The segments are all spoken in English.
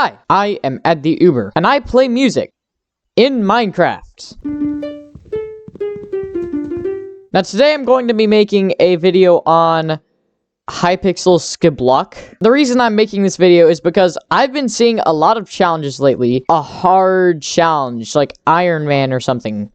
Hi, I am Ed the Uber, and I play music in Minecraft. Now today I'm going to be making a video on Hypixel Skyblock. The reason I'm making this video is because I've been seeing a lot of challenges lately. A hard challenge, like Iron Man or something.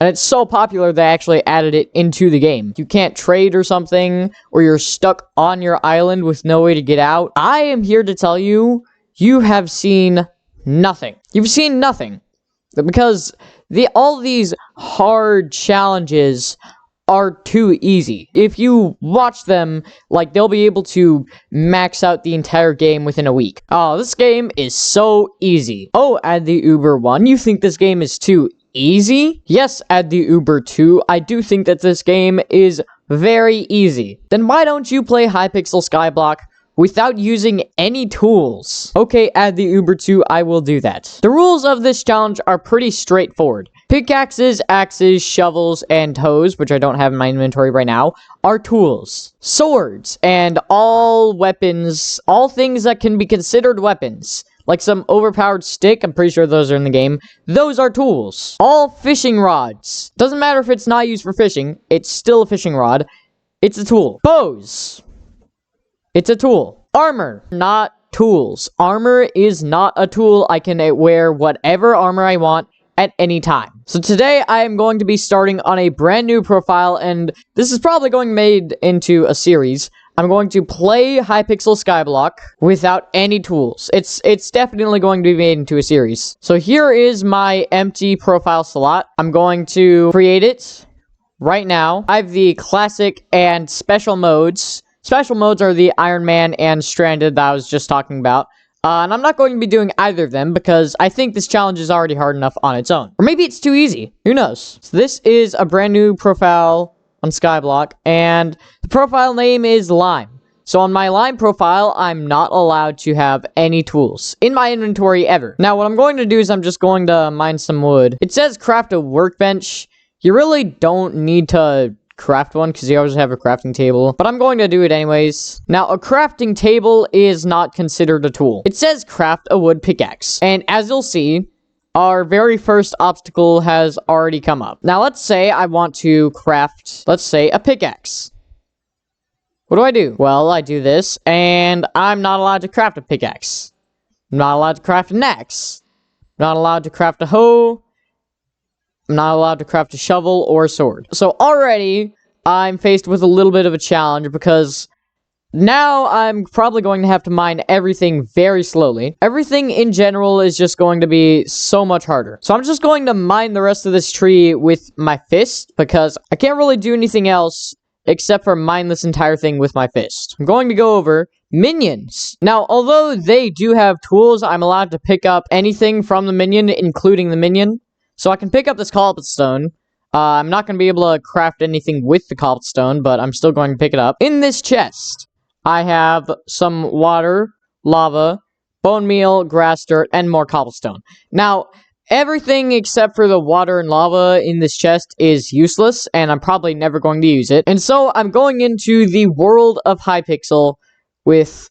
And it's so popular they actually added it into the game. You can't trade or something, or you're stuck on your island with no way to get out. I am here to tell you, you have seen nothing. You've seen nothing. Because all these hard challenges are too easy. If you watch them, like, they'll be able to max out the entire game within a week. Oh, this game is so easy. Oh, Add the Uber 1, you think this game is too easy? Yes, Add the Uber 2, I do think that this game is very easy. Then why don't you play Hypixel Skyblock without using any tools? Okay, Add the Uber 2, I will do that. The rules of this challenge are pretty straightforward. Pickaxes, axes, shovels, and hoes, which I don't have in my inventory right now, are tools. Swords, and all weapons, all things that can be considered weapons, like some overpowered stick, I'm pretty sure those are in the game, those are tools. All fishing rods. Doesn't matter if it's not used for fishing, it's still a fishing rod. It's a tool. Bows. It's a tool. Armor, not tools. Armor is not a tool. I can wear whatever armor I want at any time. So today I am going to be starting on a brand new profile, and this is probably going made into a series. I'm going to play Hypixel Skyblock without any tools. It's definitely going to be made into a series. So here is my empty profile slot. I'm going to create it right now. I have the classic and special modes. Special modes are the Iron Man and Stranded that I was just talking about. And I'm not going to be doing either of them because I think this challenge is already hard enough on its own. Or maybe it's too easy. Who knows? So this is a brand new profile on Skyblock, and the profile name is Lime. So on my Lime profile, I'm not allowed to have any tools in my inventory ever. Now, what I'm going to do is I'm just going to mine some wood. It says craft a workbench. You really don't need to craft one because you always have a crafting table, but I'm going to do it anyways. Now, a crafting table is not considered a tool. It says craft a wood pickaxe, and as you'll see, our very first obstacle has already come up. Now, let's say I want to craft, let's say, a pickaxe. What do I do? Well, I do this, and I'm not allowed to craft a pickaxe. I'm not allowed to craft an axe. I'm not allowed to craft a hoe. I'm not allowed to craft a shovel or a sword. So already, I'm faced with a little bit of a challenge because now I'm probably going to have to mine everything very slowly. Everything in general is just going to be so much harder. So I'm just going to mine the rest of this tree with my fist because I can't really do anything else except for mine this entire thing with my fist. I'm going to go over minions. Now, although they do have tools, I'm allowed to pick up anything from the minion, including the minion. So I can pick up this cobblestone. I'm not going to be able to craft anything with the cobblestone, but I'm still going to pick it up. In this chest, I have some water, lava, bone meal, grass dirt, and more cobblestone. Now, everything except for the water and lava in this chest is useless, and I'm probably never going to use it. And so I'm going into the world of Hypixel with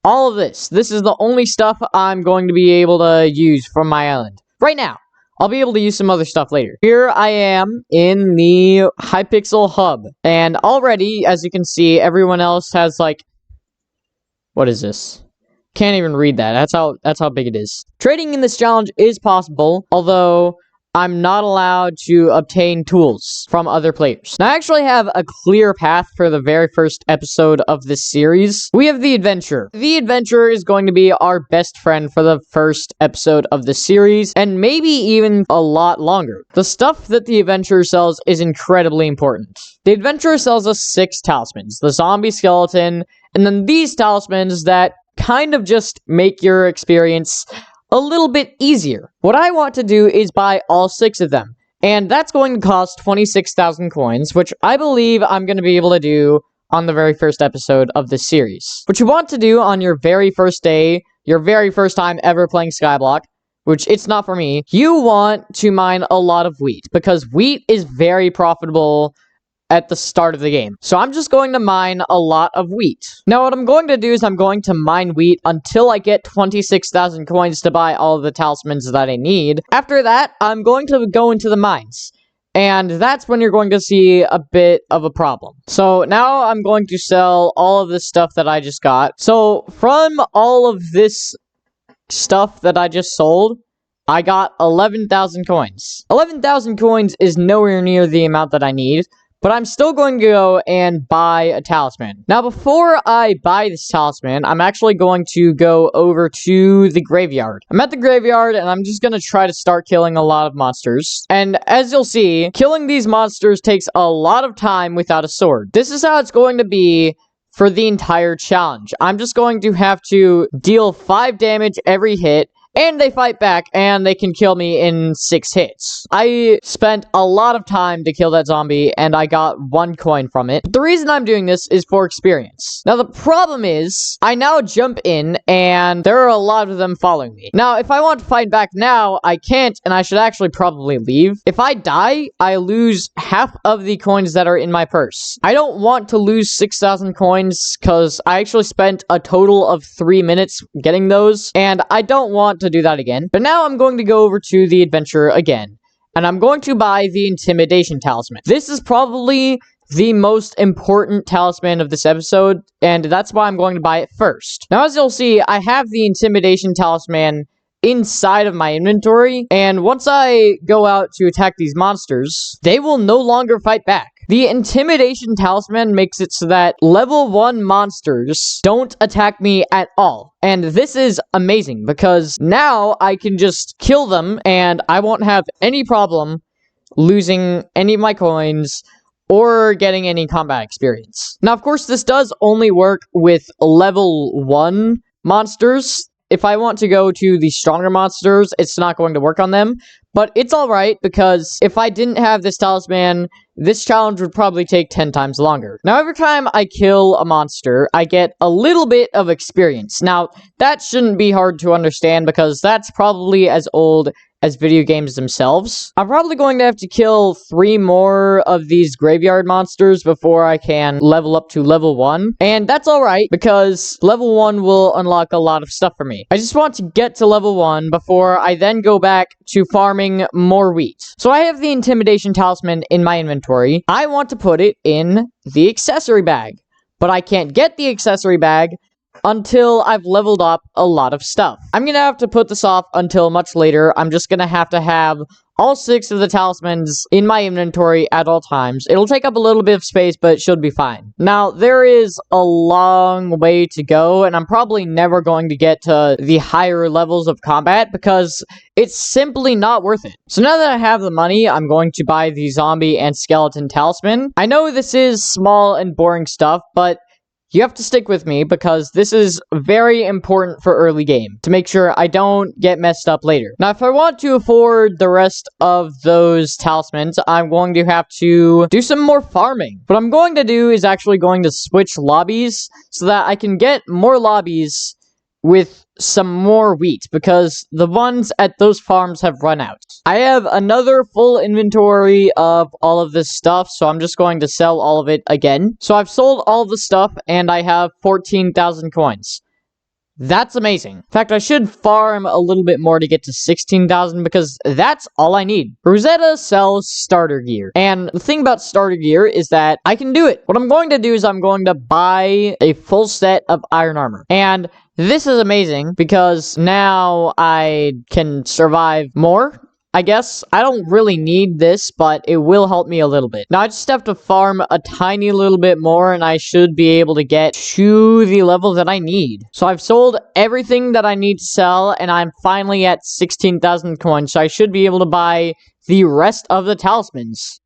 all of this. This is the only stuff I'm going to be able to use from my island right now. I'll be able to use some other stuff later. Here I am in the Hypixel hub. And already, as you can see, everyone else has, like, what is this? Can't even read that. That's how big it is. Trading in this challenge is possible, although I'm not allowed to obtain tools from other players. Now, I actually have a clear path for the very first episode of this series. We have the Adventurer. The Adventurer is going to be our best friend for the first episode of the series, and maybe even a lot longer. The stuff that the Adventurer sells is incredibly important. The Adventurer sells us 6 talismans. The zombie skeleton, and then these talismans that kind of just make your experience a little bit easier. What I want to do is buy all 6 of them, and that's going to cost 26,000 coins, which I believe I'm going to be able to do on the very first episode of this series. What you want to do on your very first day, your very first time ever playing Skyblock, which it's not for me, you want to mine a lot of wheat, because wheat is very profitable at the start of the game. So I'm just going to mine a lot of wheat. Now what I'm going to do is I'm going to mine wheat until I get 26,000 coins to buy all of the talismans that I need. After that, I'm going to go into the mines. And that's when you're going to see a bit of a problem. So now I'm going to sell all of this stuff that I just got. So from all of this stuff that I just sold, I got 11,000 coins. 11,000 coins is nowhere near the amount that I need, but I'm still going to go and buy a talisman. Now, before I buy this talisman, I'm actually going to go over to the graveyard. I'm at the graveyard, and I'm just going to try to start killing a lot of monsters. And as you'll see, killing these monsters takes a lot of time without a sword. This is how it's going to be for the entire challenge. I'm just going to have to deal 5 damage every hit, and they fight back, and they can kill me in 6 hits. I spent a lot of time to kill that zombie, and I got 1 coin from it. But the reason I'm doing this is for experience. Now, the problem is, I now jump in, and there are a lot of them following me. Now, if I want to fight back now, I can't, and I should actually probably leave. If I die, I lose half of the coins that are in my purse. I don't want to lose 6,000 coins, because I actually spent a total of 3 minutes getting those, and I don't want to do that again. But now I'm going to go over to the adventure again, and I'm going to buy the intimidation talisman. This is probably the most important talisman of this episode, and that's why I'm going to buy it first. Now, as you'll see, I have the intimidation talisman inside of my inventory, and once I go out to attack these monsters, they will no longer fight back. The intimidation talisman makes it so that level 1 monsters don't attack me at all. And this is amazing because now I can just kill them and I won't have any problem losing any of my coins or getting any combat experience. Now, of course, this does only work with level 1 monsters. If I want to go to the stronger monsters, it's not going to work on them. But it's alright, because if I didn't have this talisman, this challenge would probably take 10 times longer. Now, every time I kill a monster, I get a little bit of experience. Now, that shouldn't be hard to understand, because that's probably as old as video games themselves. I'm probably going to have to kill 3 more of these graveyard monsters before I can level up to level 1. And that's alright, because level 1 will unlock a lot of stuff for me. I just want to get to level 1 before I then go back to farming more wheat. So I have the intimidation talisman in my inventory. I want to put it in the accessory bag, but I can't get the accessory bag until I've leveled up a lot of stuff. I'm gonna have to put this off until much later. I'm just gonna have to have all 6 of the talismans in my inventory at all times. It'll take up a little bit of space, but it should be fine. Now, there is a long way to go, and I'm probably never going to get to the higher levels of combat because it's simply not worth it. So now that I have the money, I'm going to buy the zombie and skeleton talisman. I know this is small and boring stuff, but you have to stick with me because this is very important for early game to make sure I don't get messed up later. Now, if I want to afford the rest of those talismans, I'm going to have to do some more farming. What I'm going to do is actually going to switch lobbies so that I can get more lobbies with some more wheat because the ones at those farms have run out. I have another full inventory of all of this stuff, so I'm just going to sell all of it again. So I've sold all the stuff and I have 14,000 coins. That's amazing. In fact, I should farm a little bit more to get to 16,000 because that's all I need. Rosetta sells starter gear. And the thing about starter gear is that I can do it. What I'm going to do is I'm going to buy a full set of iron armor. And this is amazing because now I can survive more, I guess. I don't really need this, but it will help me a little bit. Now, I just have to farm a tiny little bit more, and I should be able to get to the level that I need. So I've sold everything that I need to sell, and I'm finally at 16,000 coins, so I should be able to buy the rest of the talismans.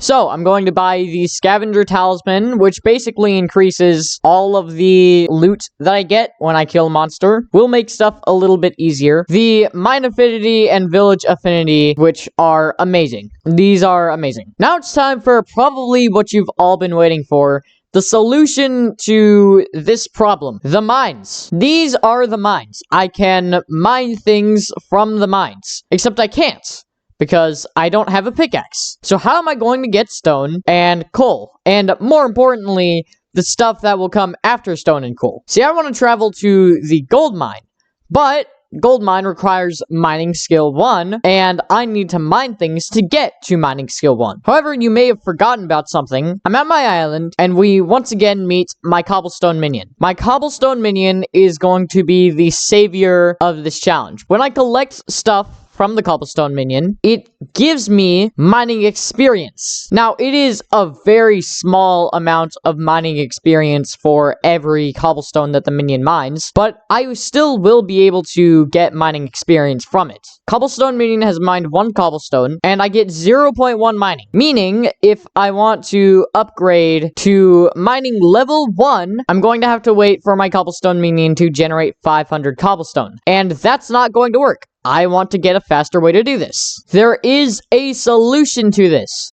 So, I'm going to buy the Scavenger Talisman, which basically increases all of the loot that I get when I kill a monster. Will make stuff a little bit easier. The Mine Affinity and Village Affinity, which are amazing. These are amazing. Now it's time for probably what you've all been waiting for, the solution to this problem. The mines. These are the mines. I can mine things from the mines. Except I can't, because I don't have a pickaxe. So how am I going to get stone and coal? And more importantly, the stuff that will come after stone and coal. See, I want to travel to the gold mine, but gold mine requires mining skill 1, and I need to mine things to get to mining skill 1. However, you may have forgotten about something. I'm at my island, and we once again meet my cobblestone minion. My cobblestone minion is going to be the savior of this challenge. When I collect stuff from the cobblestone minion, it gives me mining experience. Now, it is a very small amount of mining experience for every cobblestone that the minion mines, but I still will be able to get mining experience from it. Cobblestone minion has mined 1 cobblestone, and I get 0.1 mining. Meaning, if I want to upgrade to mining level 1, I'm going to have to wait for my cobblestone minion to generate 500 cobblestone. And that's not going to work. I want to get a faster way to do this. There is a solution to this.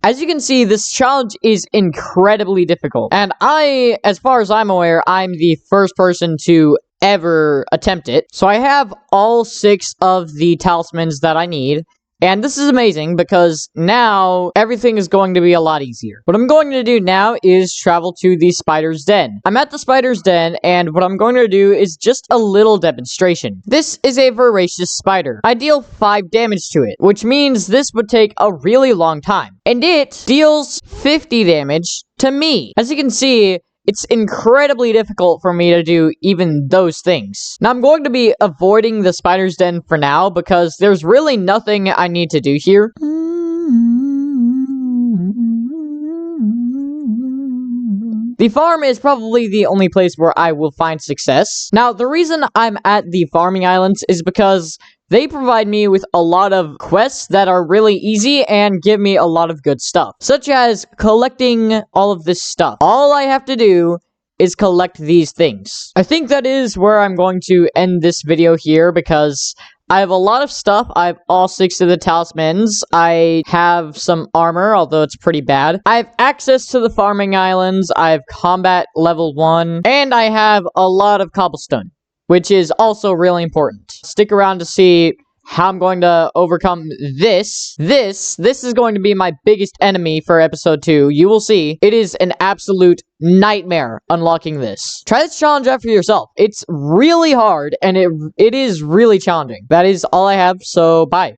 As you can see, this challenge is incredibly difficult. And as far as I'm aware, I'm the first person to ever attempt it. So I have all 6 of the talismans that I need. And this is amazing because now everything is going to be a lot easier. What I'm going to do now is travel to the spider's den. I'm at the spider's den, and what I'm going to do is just a little demonstration. This is a voracious spider. I deal 5 damage to it, which means this would take a really long time. And it deals 50 damage to me. As you can see, it's incredibly difficult for me to do even those things. Now, I'm going to be avoiding the spider's den for now because there's really nothing I need to do here. The farm is probably the only place where I will find success. Now, the reason I'm at the farming islands is because they provide me with a lot of quests that are really easy and give me a lot of good stuff, such as collecting all of this stuff. All I have to do is collect these things. I think that is where I'm going to end this video here because I have a lot of stuff. I have all 6 of the talismans. I have some armor, although it's pretty bad. I have access to the farming islands. I have combat level 1, and I have a lot of cobblestone, which is also really important. Stick around to see how I'm going to overcome this. This is going to be my biggest enemy for episode 2. You will see. It is an absolute nightmare unlocking this. Try this challenge out for yourself. It's really hard, and it is really challenging. That is all I have, so bye.